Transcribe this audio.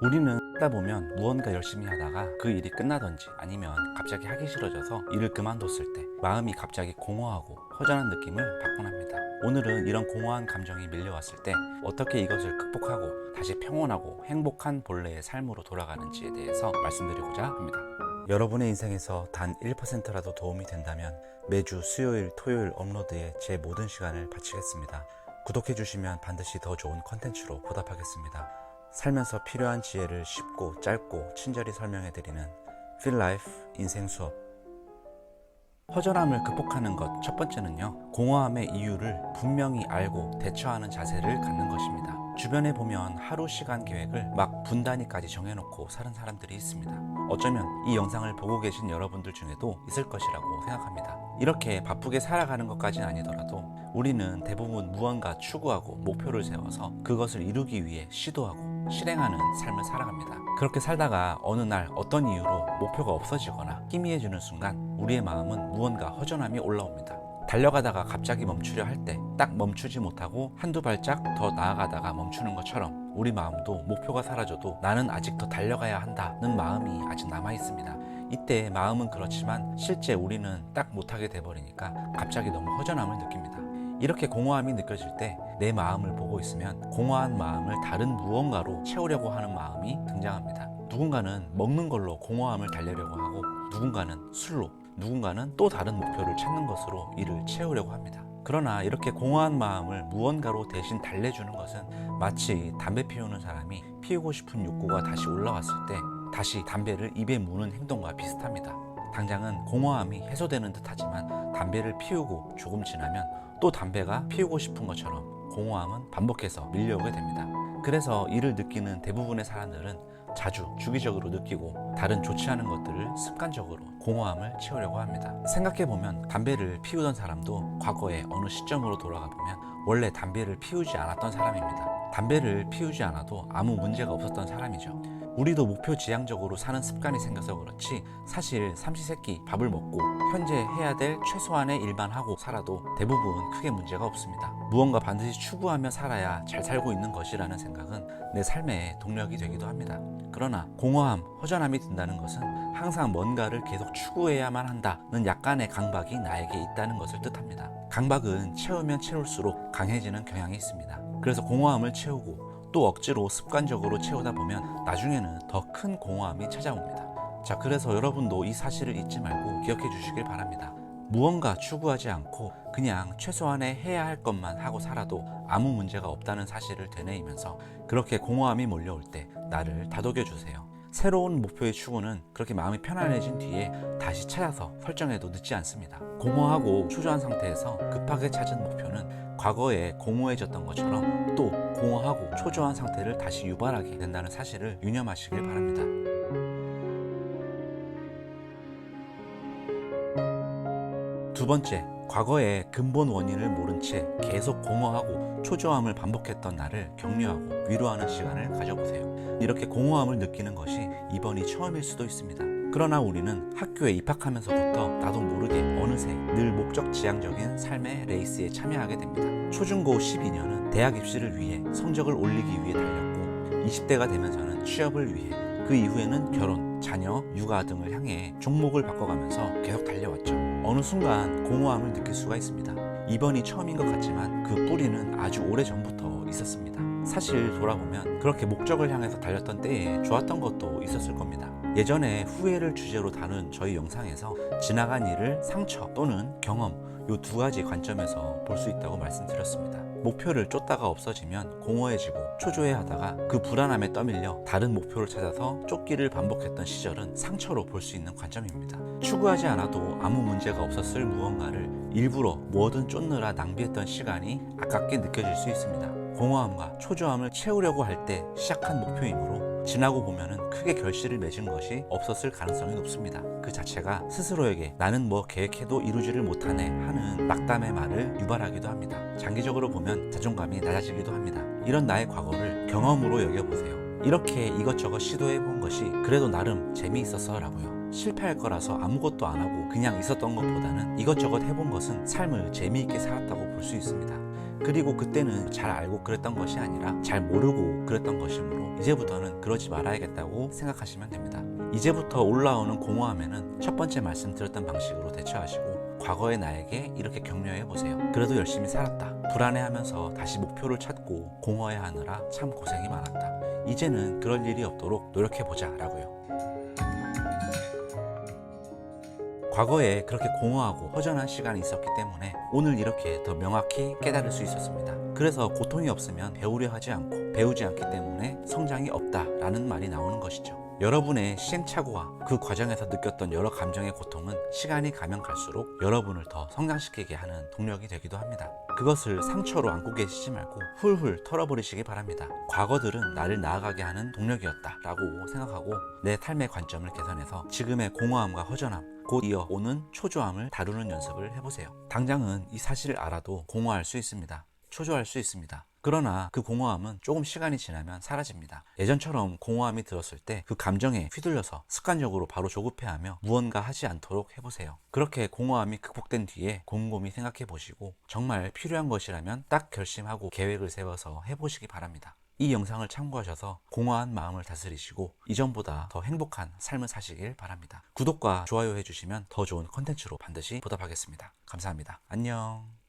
우리는 하다 보면 무언가 열심히 하다가 그 일이 끝나던지 아니면 갑자기 하기 싫어져서 일을 그만뒀을 때 마음이 갑자기 공허하고 허전한 느낌을 받곤 합니다. 오늘은 이런 공허한 감정이 밀려왔을 때 어떻게 이것을 극복하고 다시 평온하고 행복한 본래의 삶으로 돌아가는지에 대해서 말씀드리고자 합니다. 여러분의 인생에서 단 1%라도 도움이 된다면 매주 수요일, 토요일 업로드에 제 모든 시간을 바치겠습니다. 구독해주시면 반드시 더 좋은 컨텐츠로 보답하겠습니다. 살면서 필요한 지혜를 쉽고 짧고 친절히 설명해드리는 Feel Life 인생 수업. 허전함을 극복하는 것 첫 번째는요, 공허함의 이유를 분명히 알고 대처하는 자세를 갖는 것입니다. 주변에 보면 하루 시간 계획을 막 분 단위까지 정해놓고 사는 사람들이 있습니다. 어쩌면 이 영상을 보고 계신 여러분들 중에도 있을 것이라고 생각합니다. 이렇게 바쁘게 살아가는 것까지는 아니더라도 우리는 대부분 무언가 추구하고 목표를 세워서 그것을 이루기 위해 시도하고 실행하는 삶을 살아갑니다. 그렇게 살다가 어느 날 어떤 이유로 목표가 없어지거나 희미해지는 순간 우리의 마음은 무언가 허전함이 올라옵니다. 달려가다가 갑자기 멈추려 할 때 딱 멈추지 못하고 한두 발짝 더 나아가다가 멈추는 것처럼 우리 마음도 목표가 사라져도 나는 아직 더 달려가야 한다는 마음이 아직 남아 있습니다. 이때 마음은 그렇지만 실제 우리는 딱 못하게 돼버리니까 갑자기 너무 허전함을 느낍니다. 이렇게 공허함이 느껴질 때 내 마음을 보고 있으면 공허한 마음을 다른 무언가로 채우려고 하는 마음이 등장합니다. 누군가는 먹는 걸로 공허함을 달래려고 하고, 누군가는 술로, 누군가는 또 다른 목표를 찾는 것으로 이를 채우려고 합니다. 그러나 이렇게 공허한 마음을 무언가로 대신 달래주는 것은 마치 담배 피우는 사람이 피우고 싶은 욕구가 다시 올라왔을 때 다시 담배를 입에 무는 행동과 비슷합니다. 당장은 공허함이 해소되는 듯 하지만 담배를 피우고 조금 지나면 또 담배가 피우고 싶은 것처럼 공허함은 반복해서 밀려오게 됩니다. 그래서 이를 느끼는 대부분의 사람들은 자주 주기적으로 느끼고 다른 좋지 않은 것들을 습관적으로 공허함을 채우려고 합니다. 생각해보면 담배를 피우던 사람도 과거의 어느 시점으로 돌아가 보면 원래 담배를 피우지 않았던 사람입니다. 담배를 피우지 않아도 아무 문제가 없었던 사람이죠. 우리도 목표 지향적으로 사는 습관이 생겨서 그렇지 사실 삼시세끼 밥을 먹고 현재 해야 될 최소한의 일만 하고 살아도 대부분 크게 문제가 없습니다. 무언가 반드시 추구하며 살아야 잘 살고 있는 것이라는 생각은 내 삶의 동력이 되기도 합니다. 그러나 공허함, 허전함이 든다는 것은 항상 뭔가를 계속 추구해야만 한다는 약간의 강박이 나에게 있다는 것을 뜻합니다. 강박은 채우면 채울수록 강해지는 경향이 있습니다. 그래서 공허함을 채우고 또 억지로 습관적으로 채우다 보면 나중에는 더 큰 공허함이 찾아옵니다. 자, 그래서 여러분도 이 사실을 잊지 말고 기억해 주시길 바랍니다. 무언가 추구하지 않고 그냥 최소한의 해야 할 것만 하고 살아도 아무 문제가 없다는 사실을 되뇌이면서 그렇게 공허함이 몰려올 때 나를 다독여 주세요. 새로운 목표의 추구는 그렇게 마음이 편안해진 뒤에 다시 찾아서 설정해도 늦지 않습니다. 공허하고 초조한 상태에서 급하게 찾은 목표는 과거에 공허해졌던 것처럼 또 공허하고 초조한 상태를 다시 유발하게 된다는 사실을 유념하시길 바랍니다. 두 번째, 과거의 근본 원인을 모른 채 계속 공허하고 초조함을 반복했던 나를 격려하고 위로하는 시간을 가져보세요. 이렇게 공허함을 느끼는 것이 이번이 처음일 수도 있습니다. 그러나 우리는 학교에 입학하면서부터 나도 모르게 어느새 늘 목적지향적인 삶의 레이스에 참여하게 됩니다. 초중고 12년은 대학 입시를 위해 성적을 올리기 위해 달렸고 20대가 되면서는 취업을 위해, 그 이후에는 결혼, 자녀, 육아 등을 향해 종목을 바꿔가면서 계속 달려왔죠. 어느 순간 공허함을 느낄 수가 있습니다. 이번이 처음인 것 같지만 그 뿌리는 아주 오래전부터 있었습니다. 사실 돌아보면 그렇게 목적을 향해서 달렸던 때에 좋았던 것도 있었을 겁니다. 예전에 후회를 주제로 다룬 저희 영상에서 지나간 일을 상처 또는 경험, 이 두 가지 관점에서 볼 수 있다고 말씀드렸습니다. 목표를 쫓다가 없어지면 공허해지고 초조해하다가 그 불안함에 떠밀려 다른 목표를 찾아서 쫓기를 반복했던 시절은 상처로 볼 수 있는 관점입니다. 추구하지 않아도 아무 문제가 없었을 무언가를 일부러 뭐든 쫓느라 낭비했던 시간이 아깝게 느껴질 수 있습니다. 공허함과 초조함을 채우려고 할 때 시작한 목표이므로 지나고 보면은 크게 결실을 맺은 것이 없었을 가능성이 높습니다. 그 자체가 스스로에게 나는 뭐 계획해도 이루지를 못하네 하는 낙담의 말을 유발하기도 합니다. 장기적으로 보면 자존감이 낮아지기도 합니다. 이런 나의 과거를 경험으로 여겨보세요. 이렇게 이것저것 시도해본 것이 그래도 나름 재미있었어 라고요. 실패할 거라서 아무것도 안 하고 그냥 있었던 것보다는 이것저것 해본 것은 삶을 재미있게 살았다고 볼 수 있습니다. 그리고 그때는 잘 알고 그랬던 것이 아니라 잘 모르고 그랬던 것이므로 이제부터는 그러지 말아야겠다고 생각하시면 됩니다. 이제부터 올라오는 공허함에는 첫 번째 말씀드렸던 방식으로 대처하시고 과거의 나에게 이렇게 격려해 보세요. 그래도 열심히 살았다. 불안해하면서 다시 목표를 찾고 공허해하느라 참 고생이 많았다. 이제는 그럴 일이 없도록 노력해보자 라고요. 과거에 그렇게 공허하고 허전한 시간이 있었기 때문에 오늘 이렇게 더 명확히 깨달을 수 있었습니다. 그래서 고통이 없으면 배우려 하지 않고 배우지 않기 때문에 성장이 없다라는 말이 나오는 것이죠. 여러분의 시행착오와 그 과정에서 느꼈던 여러 감정의 고통은 시간이 가면 갈수록 여러분을 더 성장시키게 하는 동력이 되기도 합니다. 그것을 상처로 안고 계시지 말고 훌훌 털어버리시기 바랍니다. 과거들은 나를 나아가게 하는 동력이었다 라고 생각하고 내 삶의 관점을 개선해서 지금의 공허함과 허전함, 곧 이어 오는 초조함을 다루는 연습을 해보세요. 당장은 이 사실을 알아도 공허할 수 있습니다. 초조할 수 있습니다. 그러나 그 공허함은 조금 시간이 지나면 사라집니다. 예전처럼 공허함이 들었을 때 그 감정에 휘둘려서 습관적으로 바로 조급해하며 무언가 하지 않도록 해보세요. 그렇게 공허함이 극복된 뒤에 곰곰이 생각해 보시고 정말 필요한 것이라면 딱 결심하고 계획을 세워서 해보시기 바랍니다. 이 영상을 참고하셔서 공허한 마음을 다스리시고 이전보다 더 행복한 삶을 사시길 바랍니다. 구독과 좋아요 해주시면 더 좋은 컨텐츠로 반드시 보답하겠습니다. 감사합니다. 안녕.